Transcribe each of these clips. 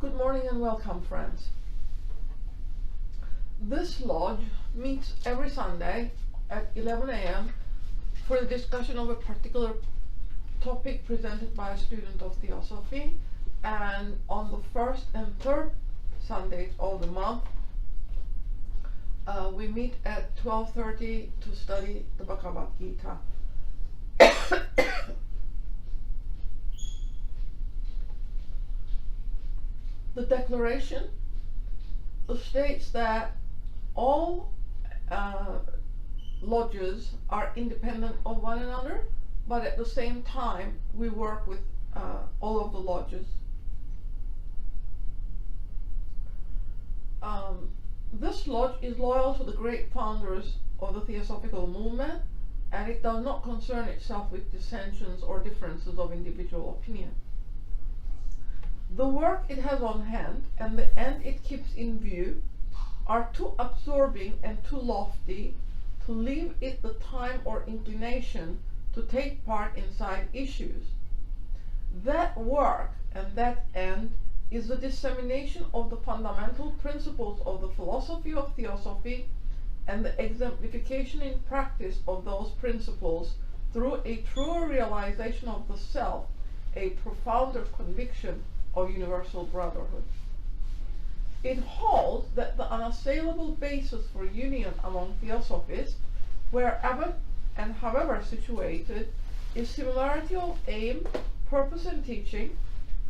Good morning and welcome, friends. This lodge meets every Sunday at 11 a.m. for the discussion of a particular topic presented by a student of Theosophy, and on the first and third Sundays of the month we meet at 12:30 to study the Bhagavad Gita. The declaration states that all lodges are independent of one another, but at the same time we work with all of the lodges. This lodge is loyal to the great founders of the Theosophical movement, and it does not concern itself with dissensions or differences of individual opinion. The work it has on hand and the end it keeps in view are too absorbing and too lofty to leave it the time or inclination to take part in side issues. That work and that end is the dissemination of the fundamental principles of the philosophy of Theosophy and the exemplification in practice of those principles through a truer realization of the self, a profounder conviction of universal brotherhood. It holds that the unassailable basis for union among Theosophists, wherever and however situated, is similarity of aim, purpose, and teaching,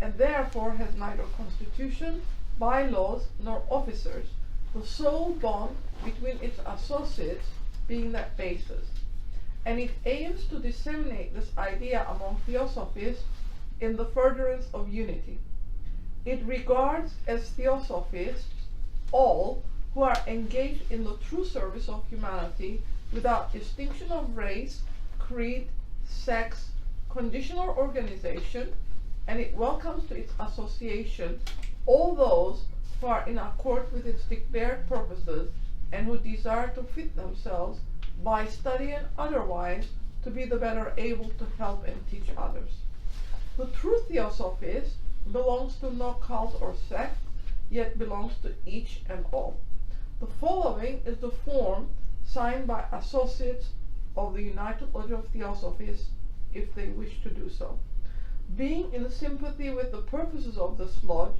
and therefore has neither constitution, bylaws, nor officers, the sole bond between its associates being that basis. And it aims to disseminate this idea among Theosophists in the furtherance of unity. It regards as Theosophists all who are engaged in the true service of humanity without distinction of race, creed, sex, condition, or organization, and it welcomes to its association all those who are in accord with its declared purposes and who desire to fit themselves by study and otherwise to be the better able to help and teach others. The true Theosophist belongs to no cult or sect, yet belongs to each and all. The following is the form signed by associates of the United Lodge of Theosophists, if they wish to do so. Being in sympathy with the purposes of this lodge,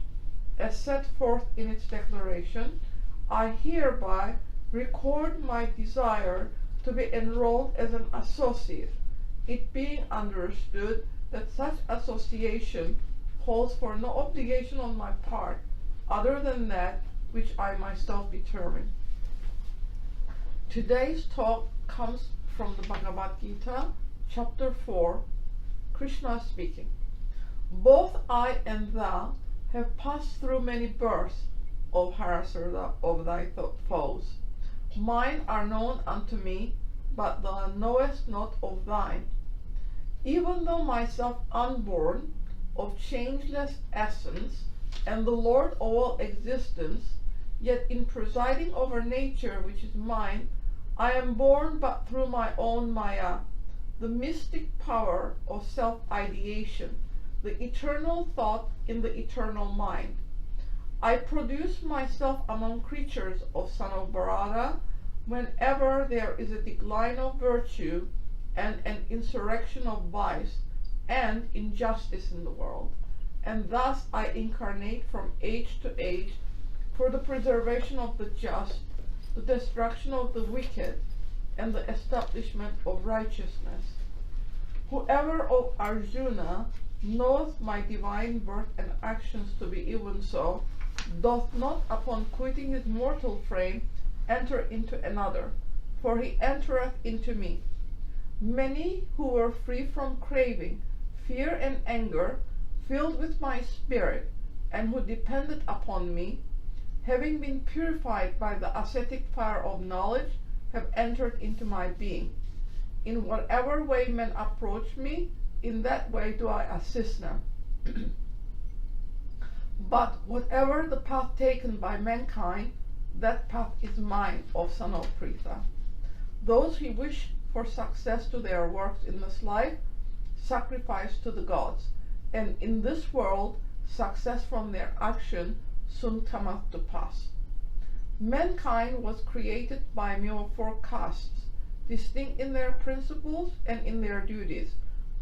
as set forth in its declaration, I hereby record my desire to be enrolled as an associate, it being understood that such association calls for no obligation on my part other than that which I myself determine. Today's talk comes from the Bhagavad Gita, chapter 4, Krishna speaking. Both I and thou have passed through many births, O harasser of thy foes. Mine are known unto me, but thou knowest not of thine. Even though myself unborn, of changeless essence, and the Lord of all existence, yet in presiding over nature which is mine, I am born but through my own Maya, the mystic power of self-ideation, the eternal thought in the eternal mind. I produce myself among creatures of son of Bharata whenever there is a decline of virtue and an insurrection of vice and injustice in the world, and thus I incarnate from age to age for the preservation of the just, the destruction of the wicked, and the establishment of righteousness. Whoever of Arjuna knoweth my divine birth and actions to be even so, doth not upon quitting his mortal frame enter into another, for he entereth into me. Many who were free from craving, fear, and anger, filled with my spirit, and who depended upon me, having been purified by the ascetic fire of knowledge, have entered into my being. In whatever way men approach me, in that way do I assist them. But whatever the path taken by mankind, that path is mine, O son of Pritha. Those who wish for success to their works in this life sacrifice to the gods, and in this world success from their action soon cometh to pass. Mankind was created by mere four castes, distinct in their principles and in their duties,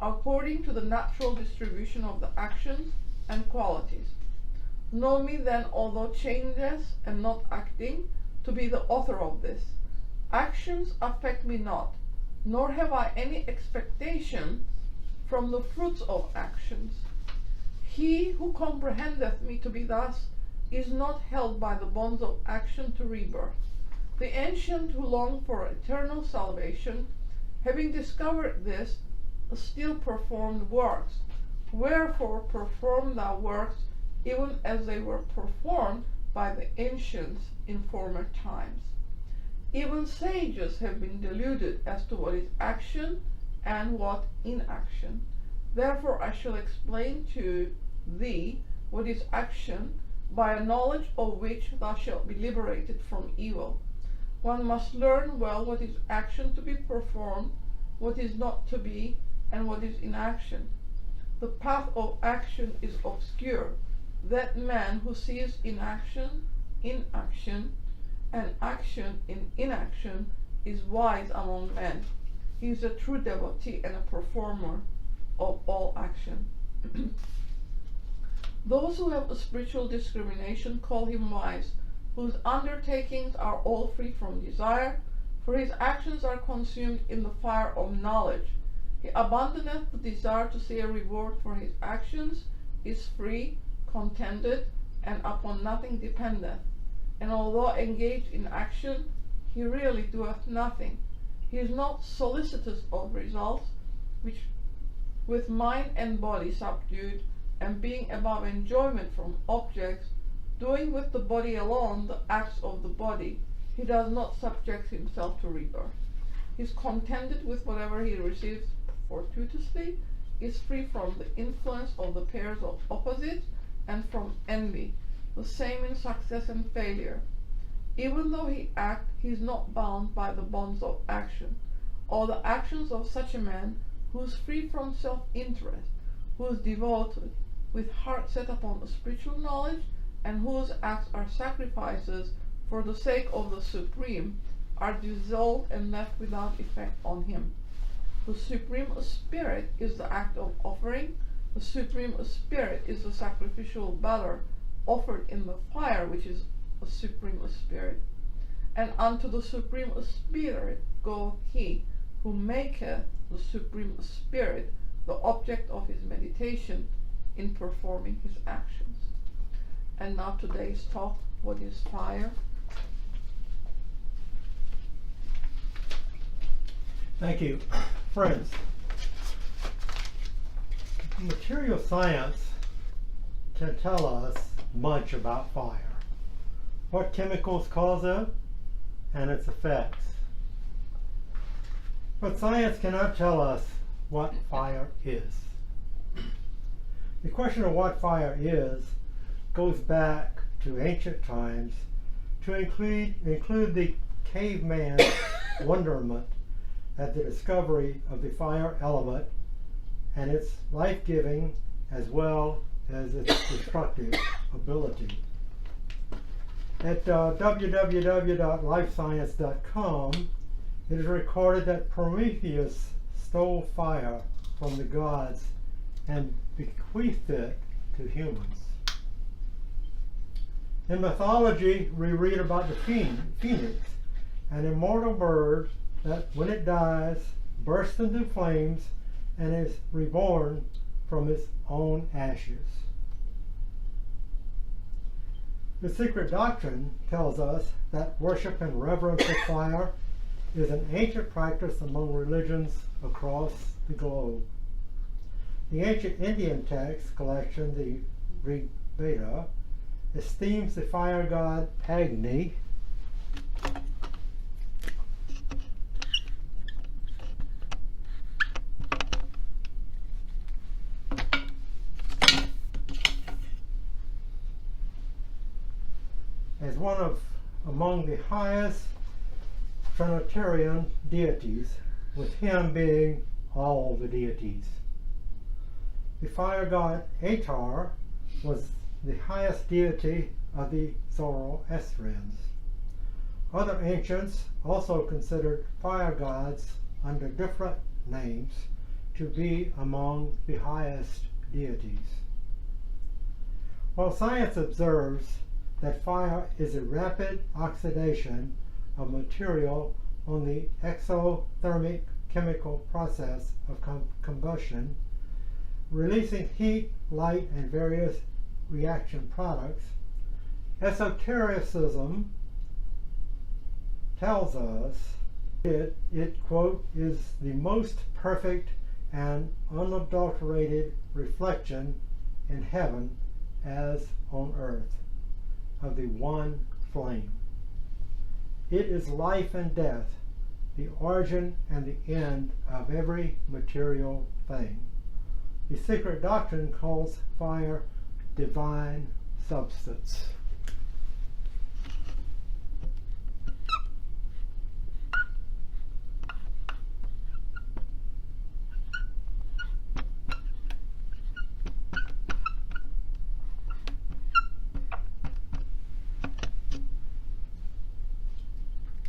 according to the natural distribution of the actions and qualities. Know me then, although changeless and not acting, to be the author of this. Actions affect me not, nor have I any expectation from the fruits of actions. He who comprehendeth me to be thus is not held by the bonds of action to rebirth. The ancient who long for eternal salvation, having discovered this, still performed works. Wherefore perform thou works, even as they were performed by the ancients in former times. Even sages have been deluded as to what is action and what inaction. Therefore I shall explain to thee what is action, by a knowledge of which thou shalt be liberated from evil. One must learn well what is action to be performed, what is not to be, and what is inaction. The path of action is obscure. That man who sees inaction in action and action in inaction is wise among men. He is a true devotee and a performer of all action. Those who have a spiritual discrimination call him wise, whose undertakings are all free from desire, for his actions are consumed in the fire of knowledge. He abandoneth the desire to see a reward for his actions, is free, contented, and upon nothing dependent. And although engaged in action, he really doeth nothing. He is not solicitous of results, which with mind and body subdued, and being above enjoyment from objects, doing with the body alone the acts of the body, he does not subject himself to rebirth. He is contented with whatever he receives fortuitously, is free from the influence of the pairs of opposites, and from envy, the same in success and failure. Even though he act, he is not bound by the bonds of action. All the actions of such a man, who is free from self-interest, who is devoted, with heart set upon the spiritual knowledge, and whose acts are sacrifices for the sake of the Supreme, are dissolved and left without effect on him. The Supreme Spirit is the act of offering. The Supreme Spirit is the sacrificial butter offered in the fire, which is the Supreme Spirit. And unto the Supreme Spirit goeth he who maketh the Supreme Spirit the object of his meditation in performing his actions. And now today's talk, what is fire? Thank you. Friends, material science can tell us much about fire, what chemicals cause it, and its effects. But science cannot tell us what fire is. The question of what fire is goes back to ancient times to include the caveman's wonderment at the discovery of the fire element and its life-giving as well as its destructive ability. At www.lifescience.com, it is recorded that Prometheus stole fire from the gods and bequeathed it to humans. In mythology, we read about the phoenix, an immortal bird that, when it dies, bursts into flames and is reborn from its own ashes. The secret doctrine tells us that worship and reverence of fire is an ancient practice among religions across the globe. The ancient Indian text collection, the Rig Veda, esteems the fire god Agni as one of among the highest Trinitarian deities, with him being all the deities. The fire god Atar was the highest deity of the Zoroastrians. Other ancients also considered fire gods under different names to be among the highest deities. While science observes that fire is a rapid oxidation of material on the exothermic chemical process of combustion, releasing heat, light, and various reaction products, esotericism tells us it quote, is the most perfect and unadulterated reflection in heaven as on earth of the one flame. It is life and death, the origin and the end of every material thing. The secret doctrine calls fire divine substance.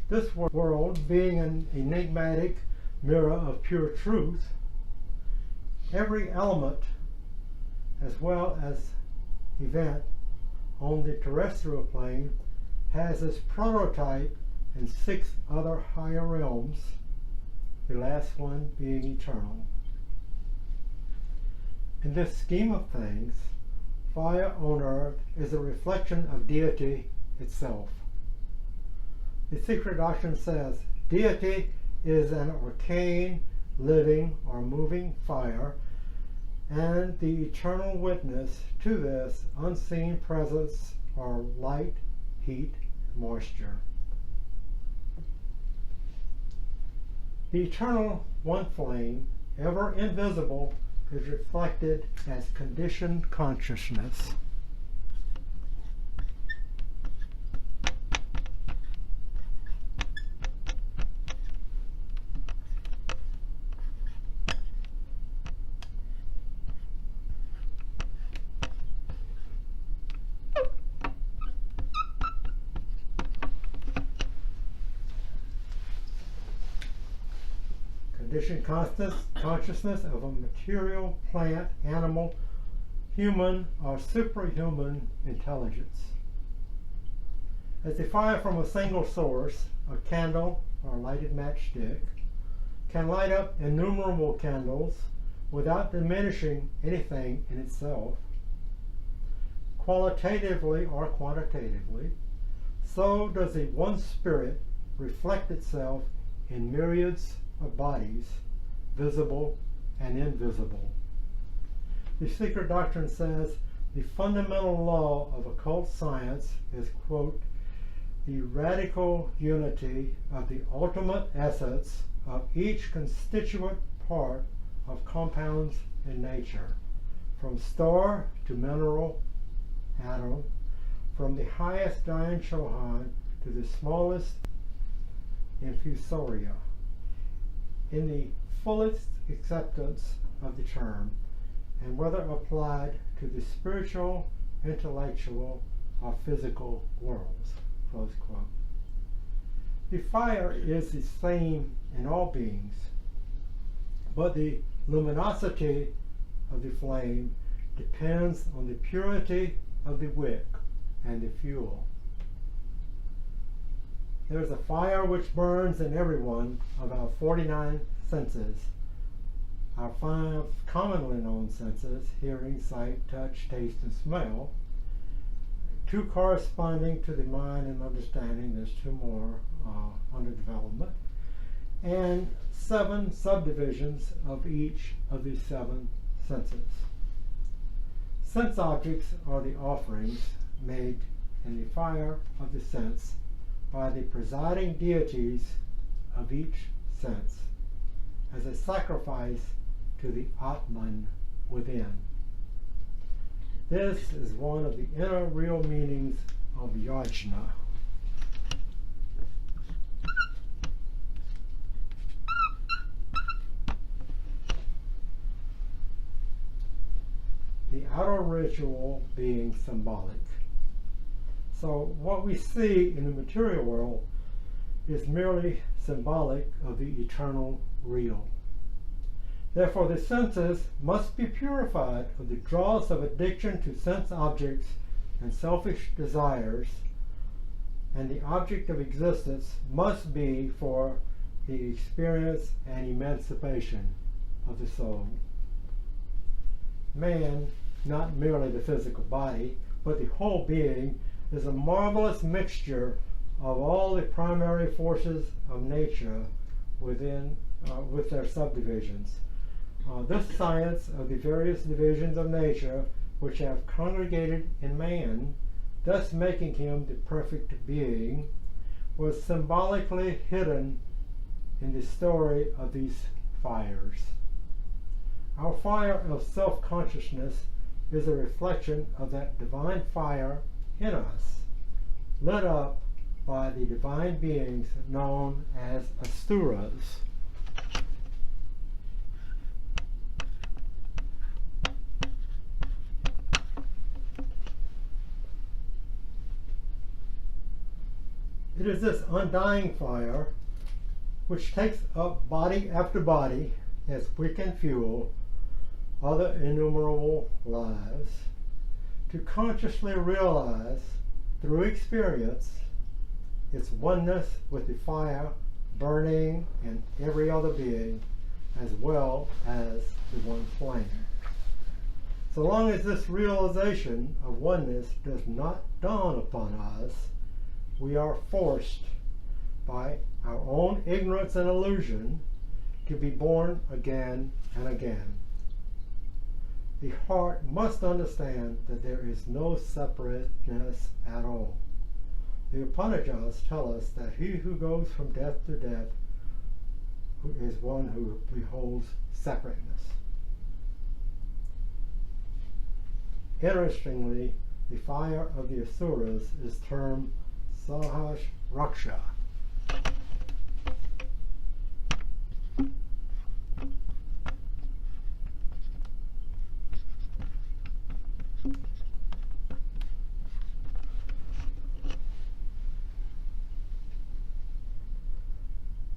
This world being an enigmatic mirror of pure truth, every element as well as event on the terrestrial plane has its prototype in 6 other higher realms, the last one being eternal. In this scheme of things, fire on earth is a reflection of deity itself. The secret doctrine says deity is an arcane, living, or moving fire, and the eternal witness to this unseen presence are light, heat, and moisture. The eternal one flame, ever invisible, is reflected as conditioned consciousness. Conditioned consciousness of a material, plant, animal, human, or superhuman intelligence. As a fire from a single source, a candle or a lighted matchstick, can light up innumerable candles without diminishing anything in itself, qualitatively or quantitatively, so does the one spirit reflect itself in myriads of bodies, visible and invisible. The secret doctrine says the fundamental law of occult science is, quote, the radical unity of the ultimate essence of each constituent part of compounds in nature, from star to mineral atom, from the highest Dianchohan to the smallest infusoria, in the fullest acceptance of the term, and whether applied to the spiritual, intellectual, or physical worlds, close quote. The fire is the same in all beings, but the luminosity of the flame depends on the purity of the wick and the fuel. There is a fire which burns in every one of our 49 senses, our 5 commonly known senses, hearing, sight, touch, taste, and smell, 2 corresponding to the mind and understanding, there's 2 more under development, and 7 subdivisions of each of these 7 senses. Sense objects are the offerings made in the fire of the sense by the presiding deities of each sense as a sacrifice to the Atman within. This is one of the inner real meanings of yajna. The outer ritual being symbolic. So what we see in the material world is merely symbolic of the eternal real. Therefore, the senses must be purified of the dross of addiction to sense objects and selfish desires, and the object of existence must be for the experience and emancipation of the soul. Man, not merely the physical body, but the whole being, is a marvelous mixture of all the primary forces of nature with their subdivisions. This science of the various divisions of nature which have congregated in man, thus making him the perfect being, was symbolically hidden in the story of these fires. Our fire of self-consciousness is a reflection of that divine fire in us, lit up by the divine beings known as asuras. It is this undying fire which takes up body after body as wick and fuel other innumerable lives, to consciously realize through experience its oneness with the fire burning in every other being, as well as the one flame. So long as this realization of oneness does not dawn upon us, we are forced by our own ignorance and illusion to be born again and again. The heart must understand that there is no separateness at all. The Upanishads tell us that he who goes from death to death is one who beholds separateness. Interestingly, the fire of the asuras is termed Sahaj Raksha.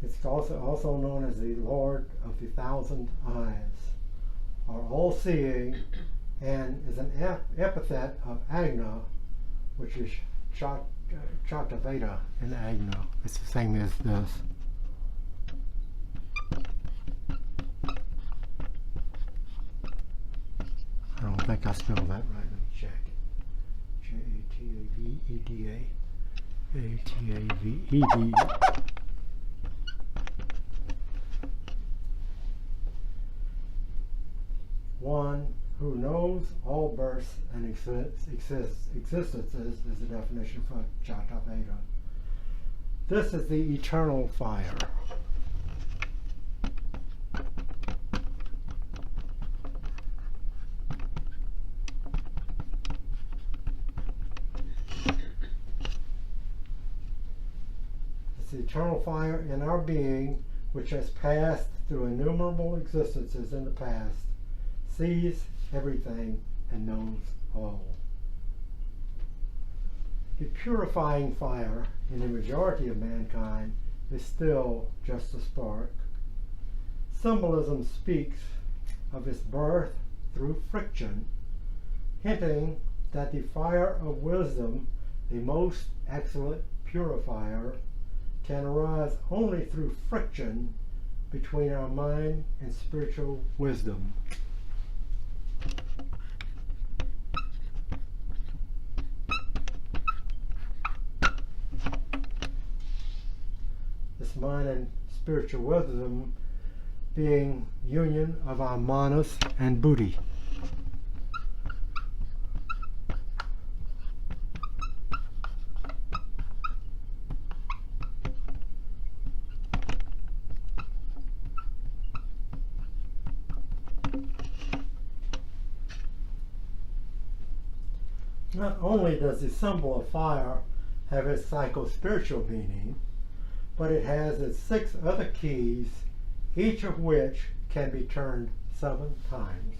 It's also known as the Lord of the Thousand Eyes, or all-seeing, and is an epithet of Agna, which is Chataveda in Agna. It's the same as this. I don't think I spelled that right. Let me check. Chataveda. Ataveda. One who knows all births and existences is the definition for Chataveda. This is the eternal fire. It's the eternal fire in our being, which has passed through innumerable existences in the past, sees everything and knows all. The purifying fire in the majority of mankind is still just a spark. Symbolism speaks of its birth through friction, hinting that the fire of wisdom, the most excellent purifier, can arise only through friction between our mind and spiritual wisdom. This mind and spiritual wisdom being union of our manas and buddhi. Not only does the symbol of fire have its psycho-spiritual meaning, but it has its 6 other keys, each of which can be turned 7 times.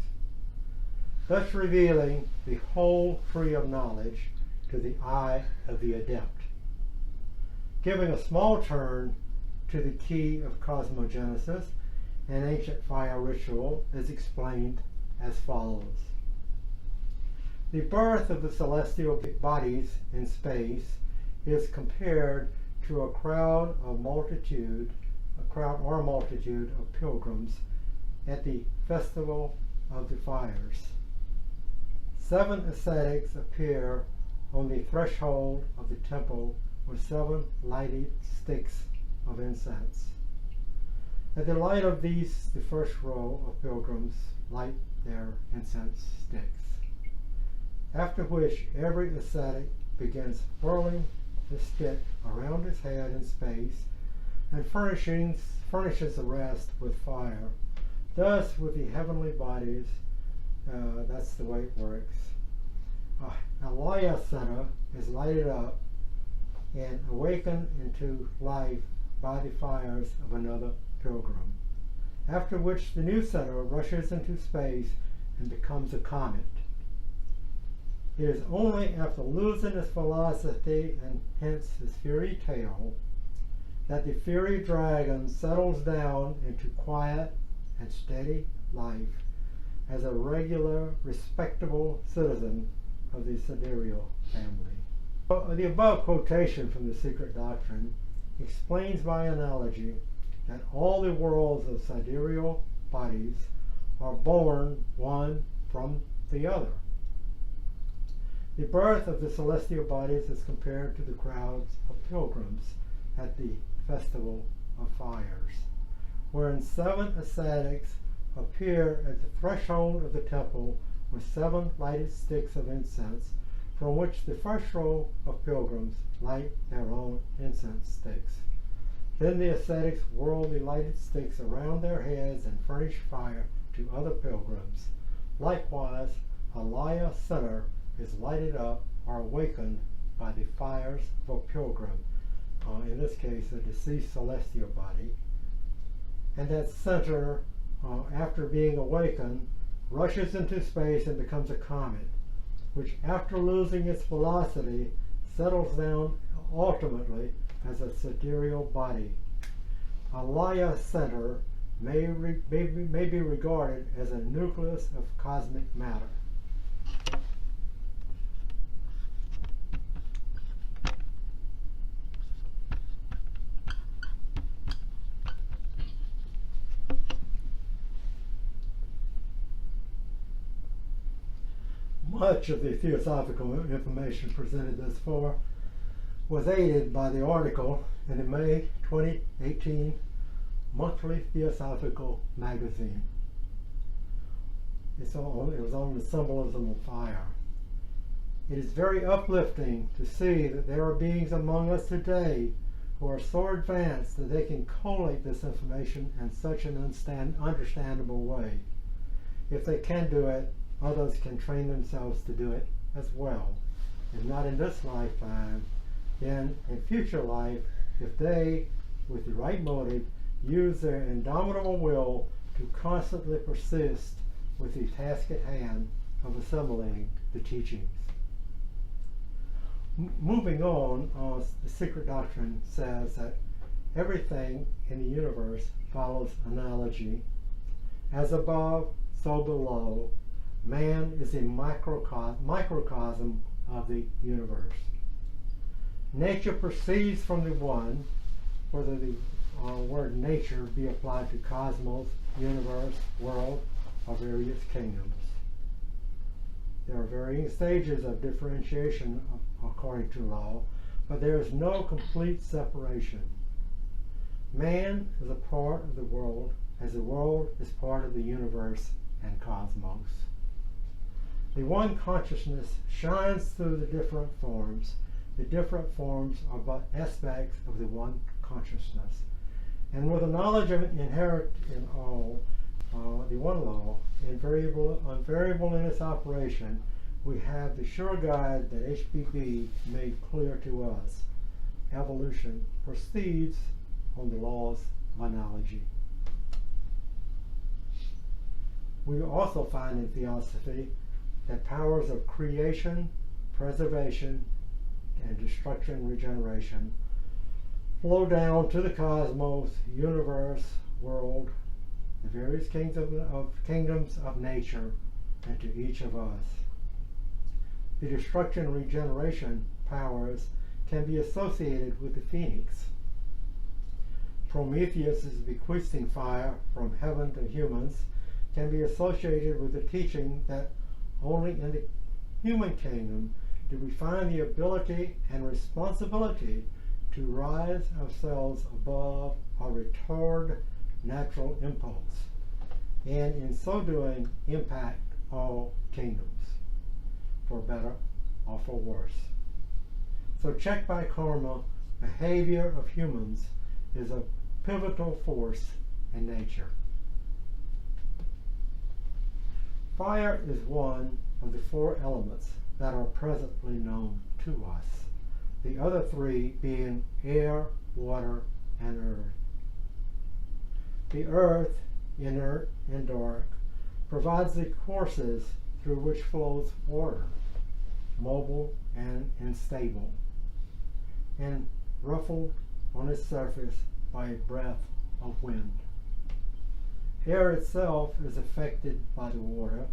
thus revealing the whole tree of knowledge to the eye of the adept. Giving a small turn to the key of cosmogenesis, an ancient fire ritual is explained as follows. The birth of the celestial bodies in space is compared to a crowd or multitude of pilgrims at the festival of the fires. 7 ascetics appear on the threshold of the temple with 7 lighted sticks of incense. At the light of these, the first row of pilgrims light their incense sticks, after which every ascetic begins whirling the stick around his head in space and furnishes the rest with fire. Thus, with the heavenly bodies, that's the way it works. A Laya center is lighted up and awakened into life by the fires of another pilgrim, after which the new center rushes into space and becomes a comet. It is only after losing its velocity and hence its fiery tail that the fiery dragon settles down into quiet and steady life as a regular, respectable citizen of the sidereal family. The above quotation from the Secret Doctrine explains by analogy that all the worlds of sidereal bodies are born one from the other. The birth of the celestial bodies is compared to the crowds of pilgrims at the festival of fires, wherein 7 ascetics appear at the threshold of the temple with 7 lighted sticks of incense, from which the first row of pilgrims light their own incense sticks. Then the ascetics whirl the lighted sticks around their heads and furnish fire to other pilgrims. Likewise, a Laya center is lighted up or awakened by the fires of a pilgrim, in this case a deceased celestial body, and that center, after being awakened, rushes into space and becomes a comet, which after losing its velocity settles down ultimately as a sidereal body. A Laya center may be regarded as a nucleus of cosmic matter. Much of the theosophical information presented thus far was aided by the article in the May 2018 Monthly Theosophical Magazine. It was on the symbolism of fire. It is very uplifting to see that there are beings among us today who are so advanced that they can collate this information in such an understandable way. If they can do it, others can train themselves to do it as well. If not in this lifetime, then in future life, if they, with the right motive, use their indomitable will to constantly persist with the task at hand of assimilating the teachings. Moving on, the Secret Doctrine says that everything in the universe follows analogy. As above, so below. Man is a microcosm of the universe. Nature proceeds from the one, whether the word nature be applied to cosmos, universe, world, or various kingdoms. There are varying stages of differentiation according to law, but there is no complete separation. Man is a part of the world, as the world is part of the universe and cosmos. The one consciousness shines through the different forms. The different forms are but aspects of the one consciousness. And with a knowledge of inherent in all, the one law, invariable in its operation, we have the sure guide that HPB made clear to us. Evolution proceeds on the laws of analogy. We also find in Theosophy that powers of creation, preservation, and destruction, regeneration, flow down to the cosmos, universe, world, the various kingdoms of nature, and to each of us. The destruction and regeneration powers can be associated with the phoenix. Prometheus' bequeathing fire from heaven to humans can be associated with the teaching that only in the human kingdom do we find the ability and responsibility to rise ourselves above or retard natural impulse, and in so doing impact all kingdoms, for better or for worse. So check by karma, behavior of humans is a pivotal force in nature. Fire is one of the four elements that are presently known to us, the other three being air, water, and earth. The earth, inert and dark, provides the courses through which flows water, mobile and unstable, and ruffled on its surface by a breath of wind. Air itself is affected by the water,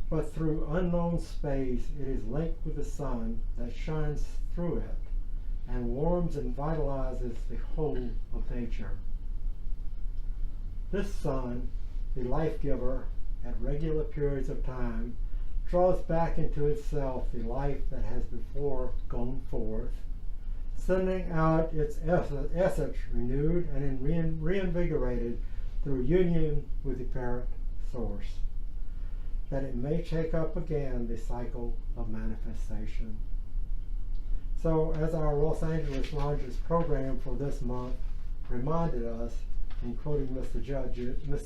but through unknown space it is linked with the sun that shines through it and warms and vitalizes the whole of nature. This sun, the life giver, at regular periods of time, draws back into itself the life that has before gone forth, sending out its essence renewed and reinvigorated through union with the parent source, that it may take up again the cycle of manifestation. So, as our Los Angeles Lodge's program for this month reminded us, in quoting Mr.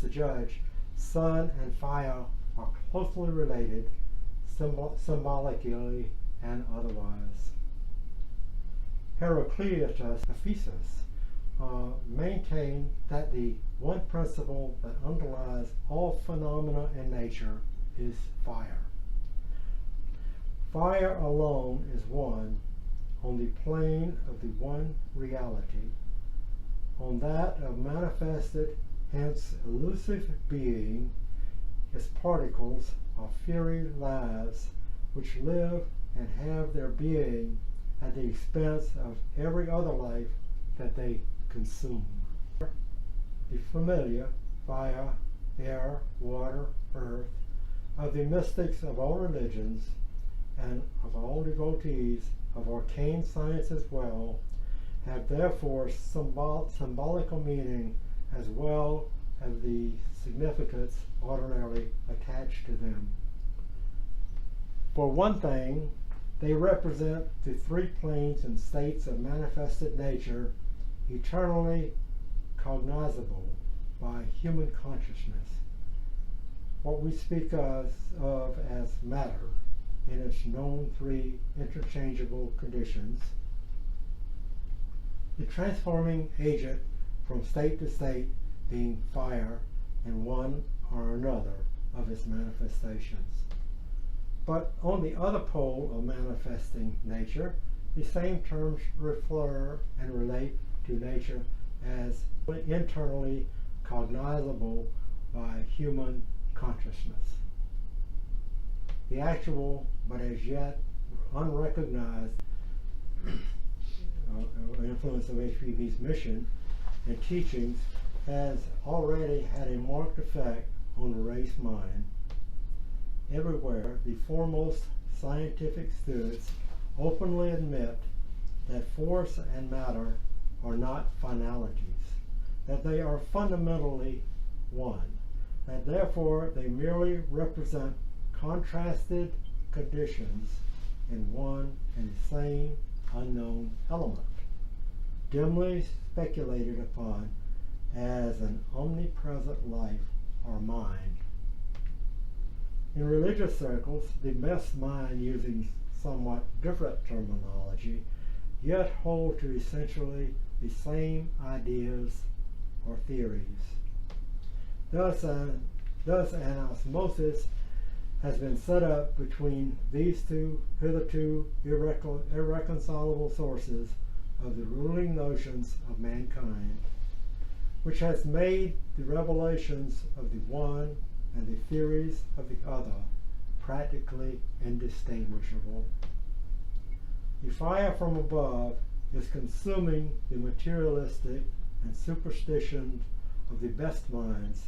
Judge, sun and fire are closely related, symbolically and otherwise. Heraclitus Ephesus maintained that the one principle that underlies all phenomena in nature is fire. Fire alone is one on the plane of the one reality, on that of manifested, hence elusive being, is particles of fiery lives which live and have their being at the expense of every other life that they consume. The familiar fire, air, water, earth of the mystics of all religions and of all devotees of arcane science as well have therefore symbolical meaning as well as the significance ordinarily attached to them. For one thing, they represent the three planes and states of manifested nature eternally cognizable by human consciousness, what we speak of as matter in its known three interchangeable conditions, the transforming agent from state to state being fire in one or another of its manifestations. But on the other pole of manifesting nature, the same terms refer and relate to nature as internally cognizable by human consciousness. The actual, but as yet unrecognized, influence of HPV's mission and teachings has already had a marked effect on the race mind. Everywhere, the foremost scientific students openly admit that force and matter are not finalities, that they are fundamentally one, that therefore they merely represent contrasted conditions in one and the same unknown element, dimly speculated upon as an omnipresent life or mind. In religious circles, the best mind, using somewhat different terminology, yet hold to essentially the same ideas or theories. Thus an osmosis has been set up between these two hitherto irreconcilable sources of the ruling notions of mankind, which has made the revelations of the one and the theories of the other practically indistinguishable. The fire from above is consuming the materialistic and superstitions of the best minds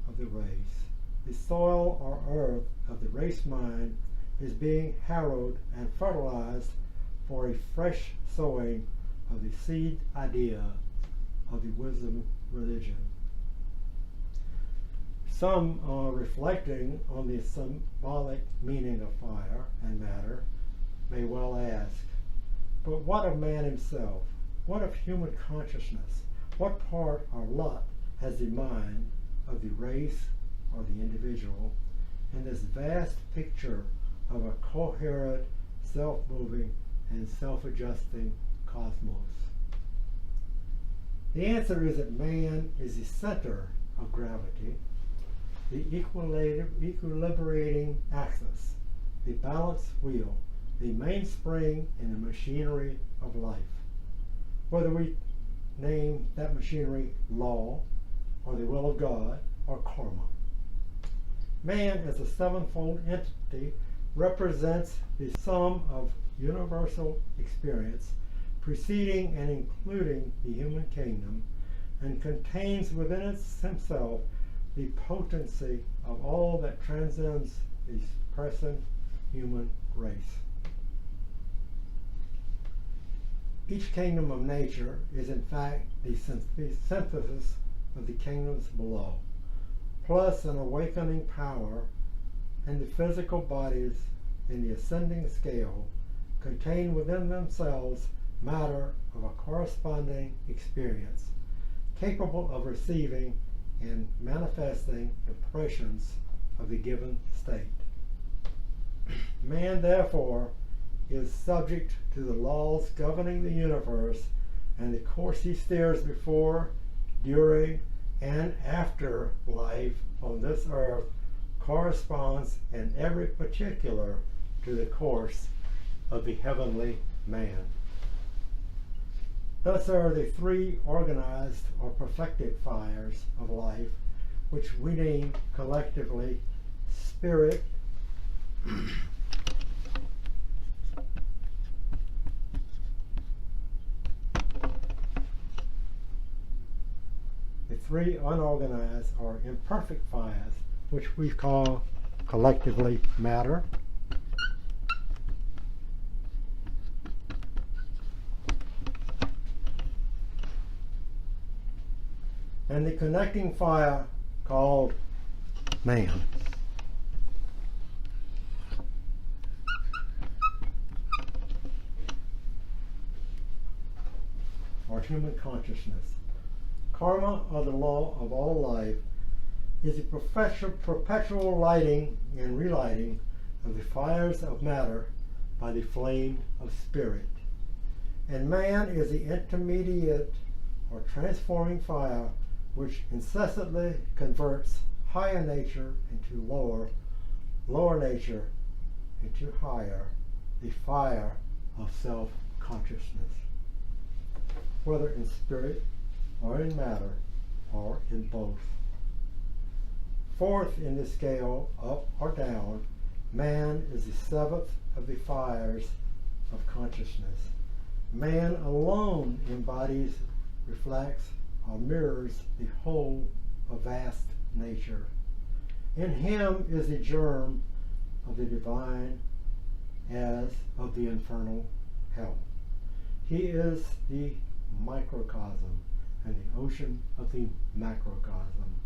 of the race. The soil or earth of the race mind is being harrowed and fertilized for a fresh sowing of the seed idea of the wisdom religion. Some reflecting on the symbolic meaning of fire and matter may well ask, but what of man himself? What of human consciousness? What part or lot has the mind of the race or the individual in this vast picture of a coherent, self-moving, and self-adjusting cosmos? The answer is that man is the center of gravity, the equilibrating axis, the balance wheel, the mainspring in the machinery of life. Whether we name that machinery law, or the will of God, or karma. Man as a sevenfold entity represents the sum of universal experience preceding and including the human kingdom, and contains within himself the potency of all that transcends the present human race. Each kingdom of nature is in fact the synthesis of the kingdoms below, plus an awakening power, and the physical bodies in the ascending scale contain within themselves matter of a corresponding experience, capable of receiving and manifesting impressions of the given state. Man, therefore, is subject to the laws governing the universe, and the course he steers before, during, and after life on this earth corresponds in every particular to the course of the heavenly man. Thus are the three organized or perfected fires of life, which we name collectively spirit, the three unorganized or imperfect fires, which we call collectively matter, and the connecting fire called man. Or human consciousness. Karma, or the law of all life, is the perpetual lighting and relighting of the fires of matter by the flame of spirit. And man is the intermediate or transforming fire which incessantly converts higher nature into lower, lower nature into higher, the fire of self-consciousness, whether in spirit or in matter or in both. Fourth in the scale, up or down, man is the seventh of the fires of consciousness. Man alone embodies, reflects, or mirrors the whole of vast nature. In him is the germ of the divine as of the infernal hell. He is the microcosm and the ocean of the macrocosm,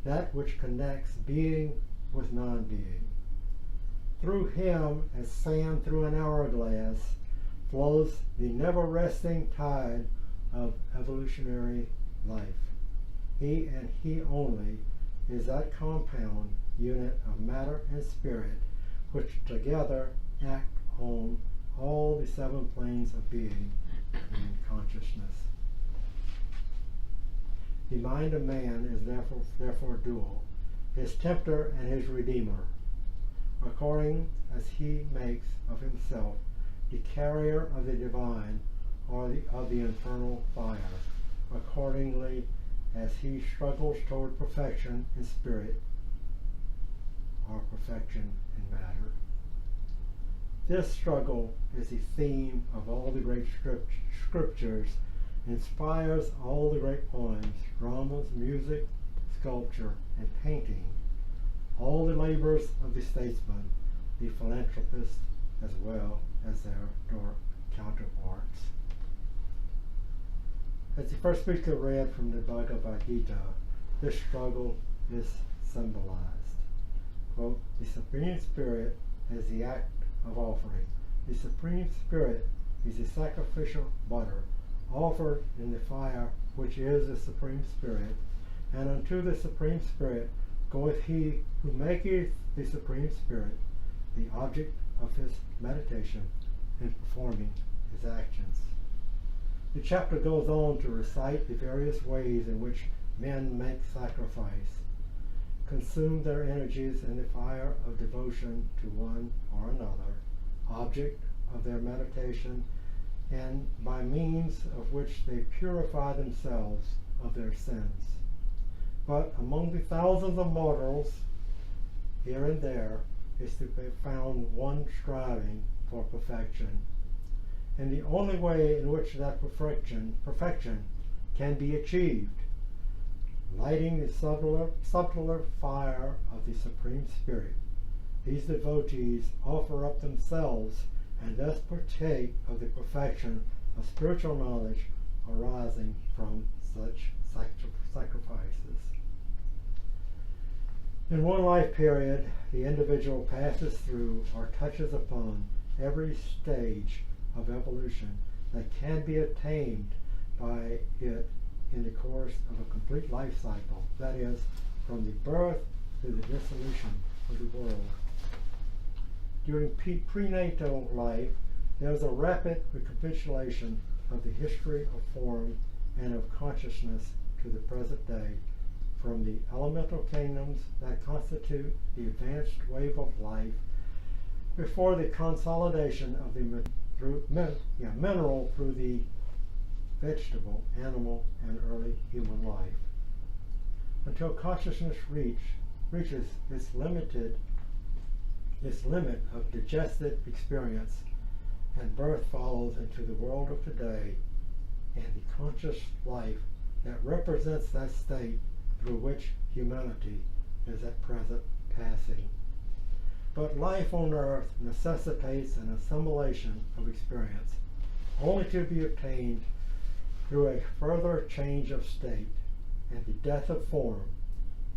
that which connects being with non-being. Through him, as sand through an hourglass, flows the never-resting tide of evolutionary life. He and he only is that compound unit of matter and spirit which together act on all the seven planes of being and consciousness. The mind of man is therefore dual, his tempter and his redeemer. according as he makes of himself the carrier of the divine or of the infernal fire, accordingly as he struggles toward perfection in spirit or perfection in matter. This struggle is the theme of all the great scriptures, inspires all the great poems, dramas, music, sculpture, and painting, all the labors of the statesman, the philanthropist, as well as their counterparts. As the first speaker read from the Bhagavad Gita, this struggle is symbolized. Quote, the Supreme Spirit is the act of offering. The Supreme Spirit is the sacrificial butter offered in the fire which is the Supreme Spirit, and unto the Supreme Spirit goeth he who maketh the Supreme Spirit the object of his meditation in performing his actions. The chapter goes on to recite the various ways in which men make sacrifice, consume their energies in the fire of devotion to one or another, object of their meditation, and by means of which they purify themselves of their sins. But among the thousands of mortals, here and there, is to be found one striving for perfection. And the only way in which that perfection can be achieved, lighting the subtler fire of the Supreme Spirit, these devotees offer up themselves and thus partake of the perfection of spiritual knowledge arising from such sacrifices. In one life period, the individual passes through or touches upon every stage of evolution that can be attained by it in the course of a complete life cycle, that is, from the birth to the dissolution of the world. During prenatal life, there is a rapid recapitulation of the history of form and of consciousness to the present day, from the elemental kingdoms that constitute the advanced wave of life before the consolidation of the mineral through the vegetable, animal, and early human life, until consciousness reaches its limit of digested experience, and birth follows into the world of today and the conscious life that represents that state through which humanity is at present passing. But life on earth necessitates an assimilation of experience, only to be obtained through a further change of state and the death of form,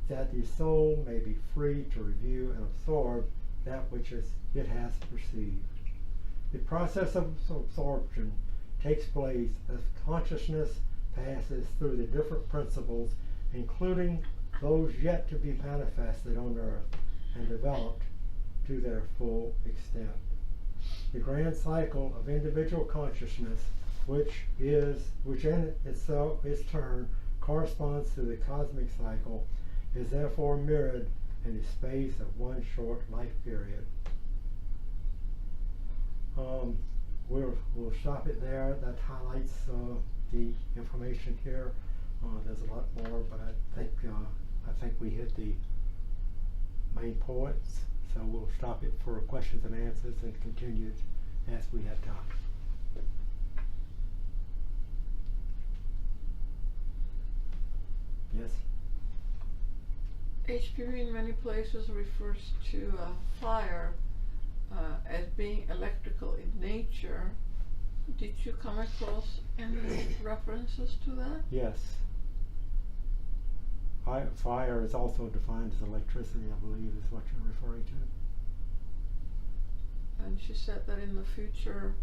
that the soul may be free to review and absorb that which it has perceived. The process of absorption takes place as consciousness passes through the different principles, including those yet to be manifested on earth and developed to their full extent. The grand cycle of individual consciousness, which in itself its turn corresponds to the cosmic cycle, is therefore mirrored in the space of one short life period. We'll stop it there. That highlights the information here. There's a lot more, but I think we hit the main points. So we'll stop it for questions and answers and continue as we have time. Yes? HPV in many places refers to fire as being electrical in nature. Did you come across any references to that? Yes. Fire is also defined as electricity, I believe, is what you're referring to. And she said that in the future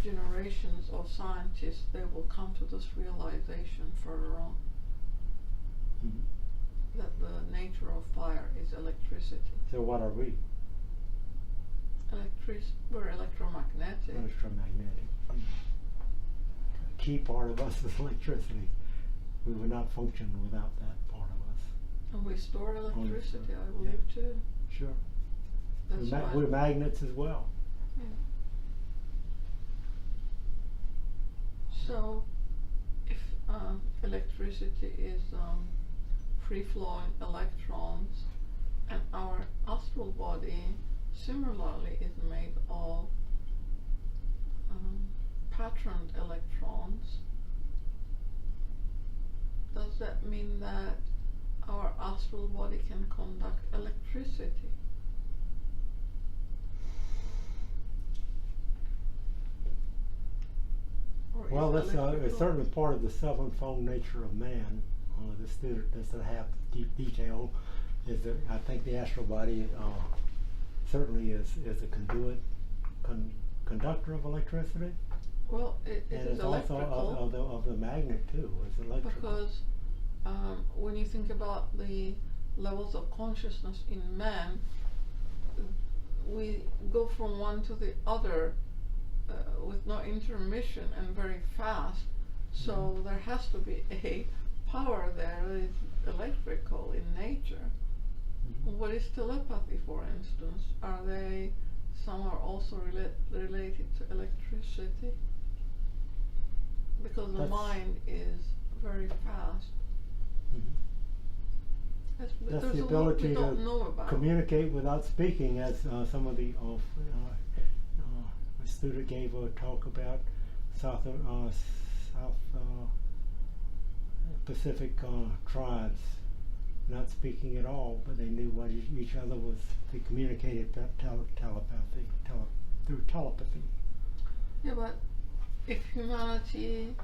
generations of scientists, they will come to this realization further on. Mm-hmm. That the nature of fire is electricity. So what are we? We're electromagnetic. Electromagnetic. Mm-hmm. A key part of us is electricity. We would not function without that part of us. And we store electricity, yeah. I believe, too. Sure. That's why. We're magnets as well. Yeah. So, if electricity is free-flowing electrons, and our astral body similarly is made of patterned electrons, does that mean that our astral body can conduct electricity? Or Well, is that's it's electrical- certainly part of the sevenfold nature of man. The student doesn't have deep detail. Is that I think the astral body certainly is a conductor of electricity, Well, it and is it's also electrical. of the magnet too. It's electrical. Because when you think about the levels of consciousness in man, we go from one to the other with no intermission and very fast. So there has to be a power there that is electrical in nature. What is telepathy, for instance? Some are also related to electricity? Because the mind is very fast. That's There's the a lot we ability don't know to about. communicate without speaking, as some of the a student gave a talk about South Pacific tribes not speaking at all, but they knew what each other was. They communicated through telepathy. Yeah, but if humanity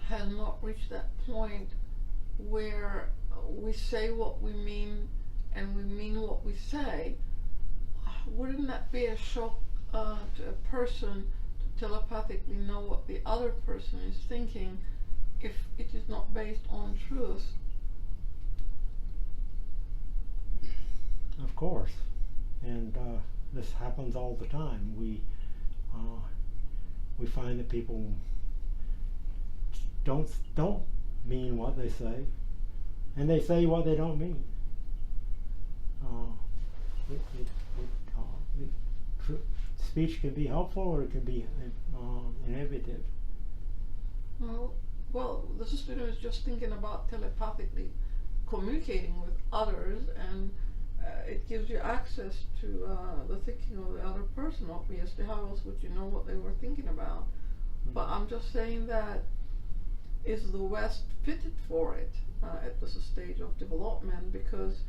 has not reached that point where we say what we mean and we mean what we say, wouldn't that be a shock to a person to telepathically know what the other person is thinking if it is not based on truth? Of course, and this happens all the time. We find that people don't mean what they say, and they say what they don't mean. Speech can be helpful or it can be inhibitive. Well, the student is just thinking about telepathically communicating with others, and it gives you access to the thinking of the other person, obviously. How else would you know what they were thinking about? But I'm just saying that, is the West fitted for it at this stage of development? Because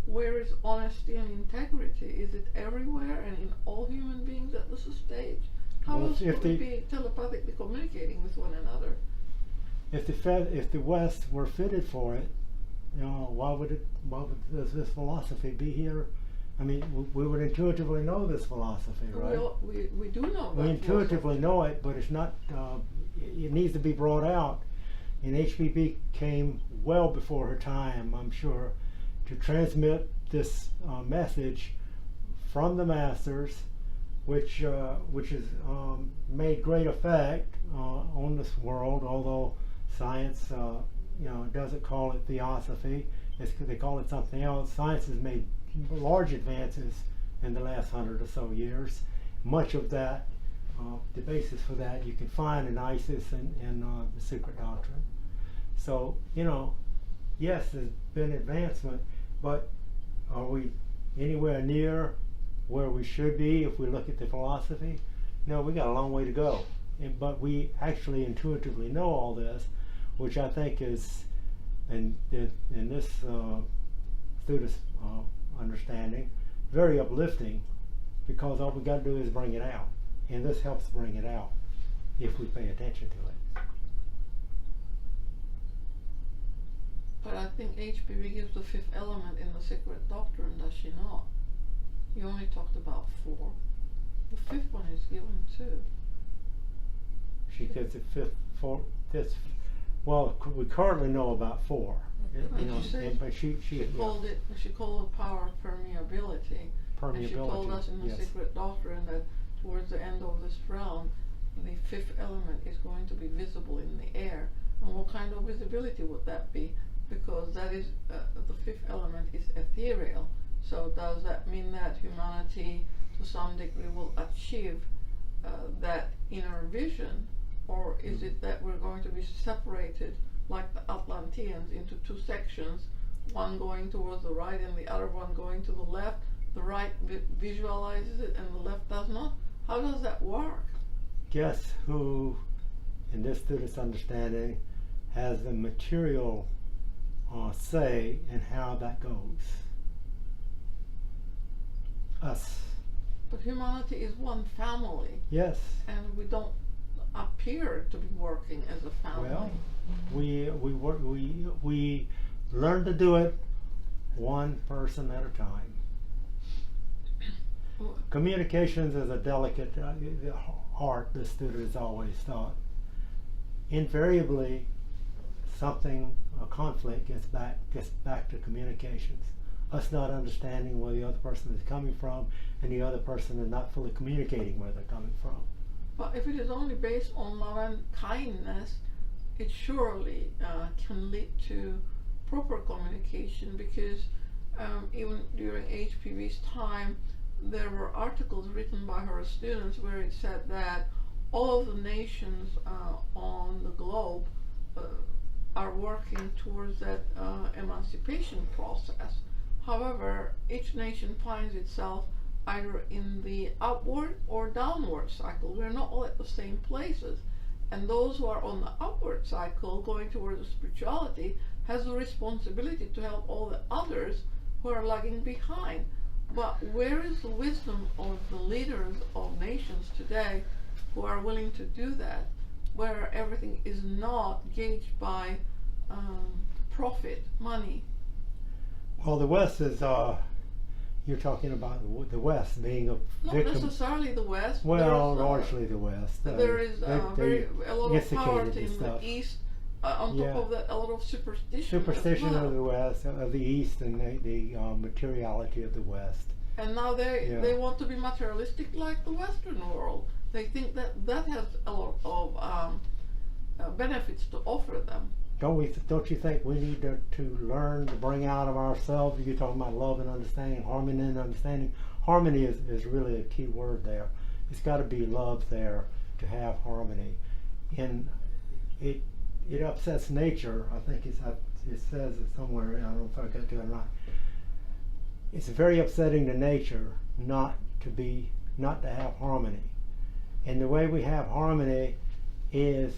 where is honesty and integrity? Is it everywhere and in all human beings at this stage? How else would we be telepathically communicating with one another? If the West were fitted for it, why would this philosophy be here? I mean, we would intuitively know this philosophy, right? We do know that. We intuitively know it, but it's not. It needs to be brought out. And HPB came well before her time, I'm sure, to transmit this message from the masters, which has made great effect on this world. Although science, doesn't call it Theosophy. They call it something else. Science has made large advances in the last 100 or so years. Much of that, the basis for that, you can find in ISIS and the Secret Doctrine. So, yes, there's been advancement, but are we anywhere near where we should be if we look at the philosophy? No, we got a long way to go. But we actually intuitively know all this, which I think is, in this student's understanding, very uplifting, because all we got to do is bring it out, and this helps bring it out if we pay attention to it. But I think HPV gives the fifth element in the Secret Doctrine, does she not? You only talked about 4. The fifth one is given too. She gives the fifth. Well, we currently know about 4. But she called it. She called the power permeability. And she told us in the Secret Doctrine that towards the end of this round, the fifth element is going to be visible in the air. And what kind of visibility would that be? because that is the fifth element is ethereal. So does that mean that humanity to some degree will achieve that inner vision, or is it that we're going to be separated like the Atlanteans into two sections, one going towards the right and the other one going to the left? The right visualizes it and the left does not. How does that work? Guess who, in this student's understanding, has the material say in how that goes? Us. But humanity is one family. Yes. And we don't appear to be working as a family. Well, we learn to do it one person at a time. Communications is a delicate art, the student has always thought. Invariably, a conflict gets back to communications. Us not understanding where the other person is coming from, and the other person is not fully communicating where they're coming from. But if it is only based on love and kindness, it surely can lead to proper communication, because even during HPV's time, there were articles written by her students where it said that all of the nations on the globe are working towards that emancipation process. However, each nation finds itself either in the upward or downward cycle. We're not all at the same places. And those who are on the upward cycle, going towards spirituality, has the responsibility to help all the others who are lagging behind. But where is the wisdom of the leaders of nations today who are willing to do that, where everything is not gauged by profit, money? Well, the West is, you're talking about the West being a victim. Not necessarily the West. Well, largely the West. There is a lot of poverty in the East. On top of that, a lot of superstition. Superstition of the West, of the East, and the materiality of the West. And now they want to be materialistic like the Western world. They think that has a lot of benefits to offer them. Don't you think we need to learn to bring out of ourselves? You're talking about love and understanding, harmony and understanding. Harmony is really a key word there. It's got to be love there to have harmony. And it upsets nature. I think it says it somewhere. I don't know if I got to it or not. It's very upsetting to nature not to have harmony. And the way we have harmony is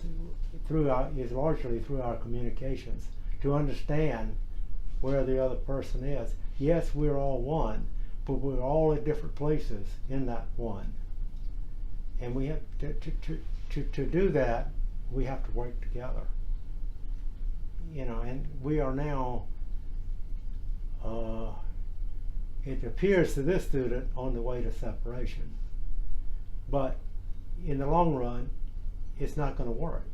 largely through our communications, to understand where the other person is. Yes, we're all one, but we're all at different places in that one. And we have to do that, we have to work together. And we are now, it appears to this student, on the way to separation. But in the long run, it's not going to work.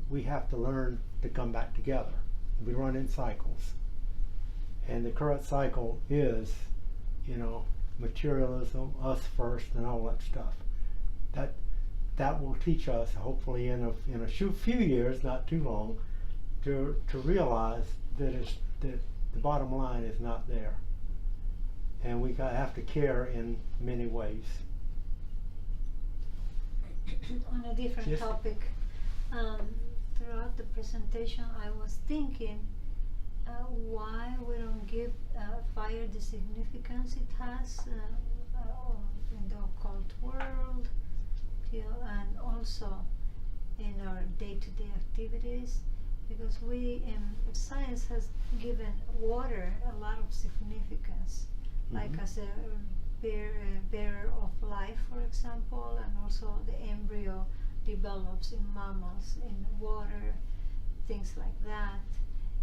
We have to learn to come back together. We run in cycles. And the current cycle is, materialism, us first, and all that stuff. That will teach us, hopefully in a few years, not too long, to realize that the bottom line is not there. And we have to care in many ways. On a different topic, throughout the presentation I was thinking why we don't give fire the significance it has in the occult world, and also in our day-to-day activities, because science has given water a lot of significance, like as a bearer of life, for example, and also the embryo develops in mammals in water, things like that.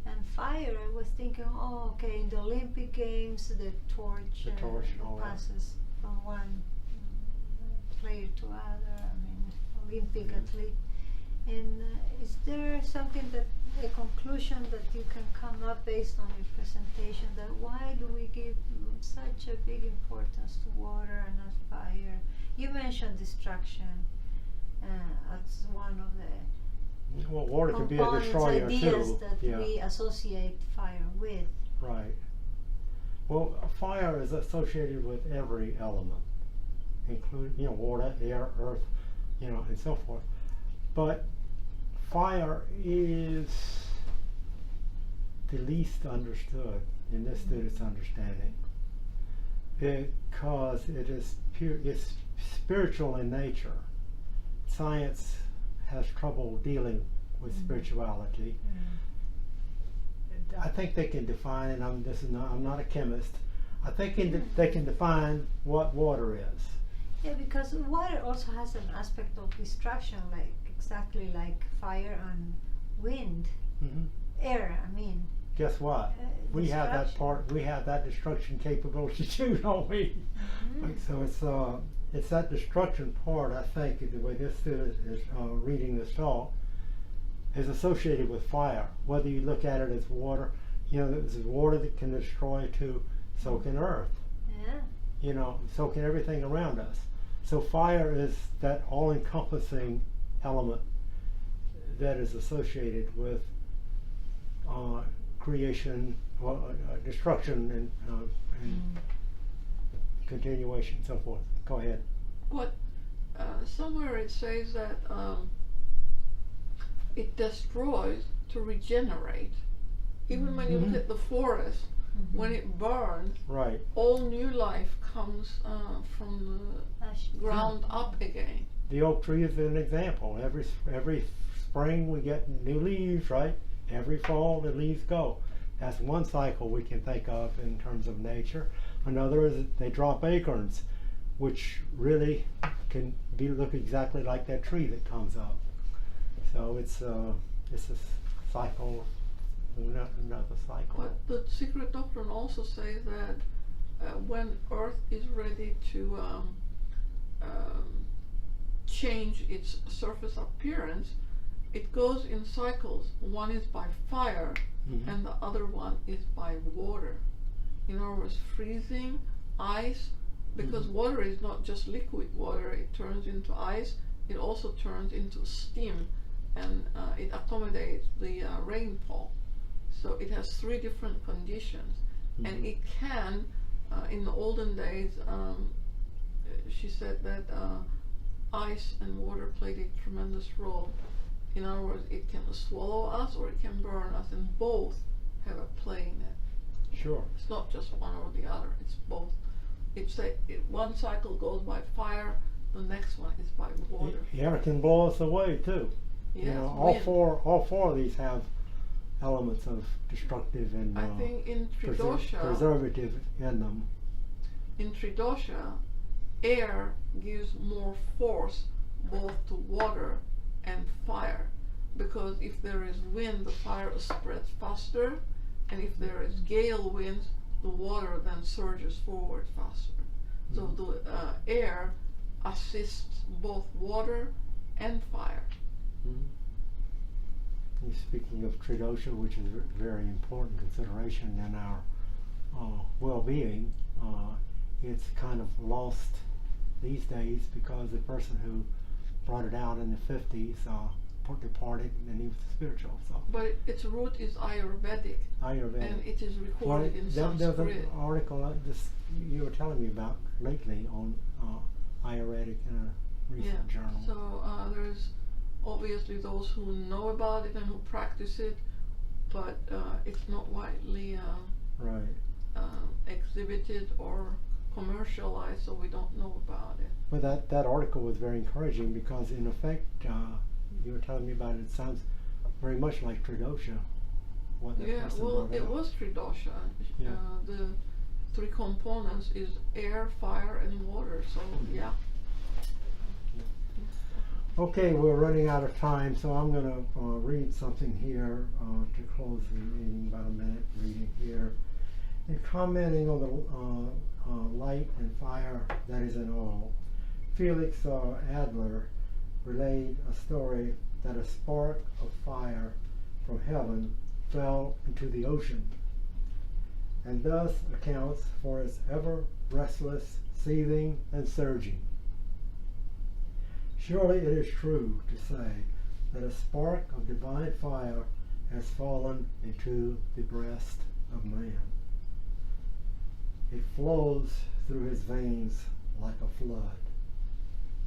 And fire, I was thinking, in the Olympic Games, the torch passes from one player to other, Olympic athlete. And is there something a conclusion that you can come up based on your presentation, that why do we give such a big importance to water and not fire? You mentioned distraction as one of the Well, water can be a components, destroyer ideas too. that Yeah. we associate fire with. Right. Well, fire is associated with every element, including water, air, earth, and so forth. But fire is the least understood in this student's understanding because it's spiritual in nature. Science has trouble dealing with spirituality. I think they can define, and I'm not a chemist. I think they can define what water is. Yeah, because water also has an aspect of destruction, exactly like fire and wind, air. I mean. Guess what? We have that part. We have that destruction capability too, don't we? So it's that destruction part. I think the way this student is reading this talk is associated with fire. Whether you look at it as water, there's water that can destroy too. So can earth. Yeah. So can everything around us. So fire is that all-encompassing element that is associated with creation, destruction, and continuation, and so forth. Go ahead. What somewhere it says that it destroys to regenerate. Even when you look at the forest, when it burns, right, all new life comes from the ground up again. The oak tree is an example. Every spring we get new leaves, right? Every fall the leaves go. That's one cycle we can think of in terms of nature. Another is that they drop acorns, which really can look exactly like that tree that comes up. So it's a cycle, another cycle. But the secret doctrine also says that when Earth is ready to change its surface appearance, it goes in cycles. One is by fire, and the other one is by water. In other words, freezing, ice, because water is not just liquid water, it turns into ice, it also turns into steam, and it accommodates the rainfall. So it has three different conditions, and it can, in the olden days, she said that ice and water played a tremendous role. In other words, it can swallow us or it can burn us, and both have a play in it. Sure. It's not just one or the other, it's both. One cycle goes by fire, the next one is by water. The air can blow us away too. Yes, all four of these have elements of destructive and I think in Tridosha, preservative in them. In Tridosha, air gives more force both to water and fire, because if there is wind, the fire spreads faster, and if there is gale winds, the water then surges forward faster. So the air assists both water and fire. Speaking of Tridosha, which is a very important consideration in our well-being, it's kind of lost these days because the person who brought it out in the 50s departed, and he was spiritual. So, but its root is Ayurvedic, and it is recorded in Sanskrit. There's an article you were telling me about lately on Ayurvedic in a recent journal. So there's obviously those who know about it and who practice it, but it's not widely exhibited or commercialized, so we don't know about it. Well, that article was very encouraging because, in effect, you were telling me about it. It sounds very much like Tridosha. It was Tridosha. The three components is air, fire, and water. So Okay, we're running out of time, so I'm going to read something here to close the meeting. About a minute reading here. In commenting on the light and fire that is in all, Felix Adler relayed a story that a spark of fire from heaven fell into the ocean, and thus accounts for its ever restless seething and surging. Surely it is true to say that a spark of divine fire has fallen into the breast of man. It flows through his veins like a flood.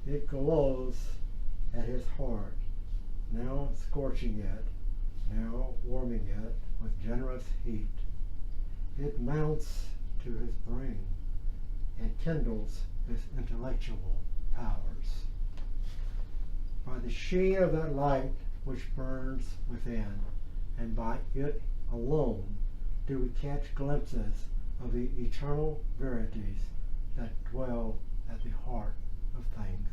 It glows at his heart, now scorching it, now warming it with generous heat. It mounts to his brain and kindles his intellectual powers. By the sheen of that light which burns within, and by it alone, do we catch glimpses of the eternal verities that dwell at the heart of things.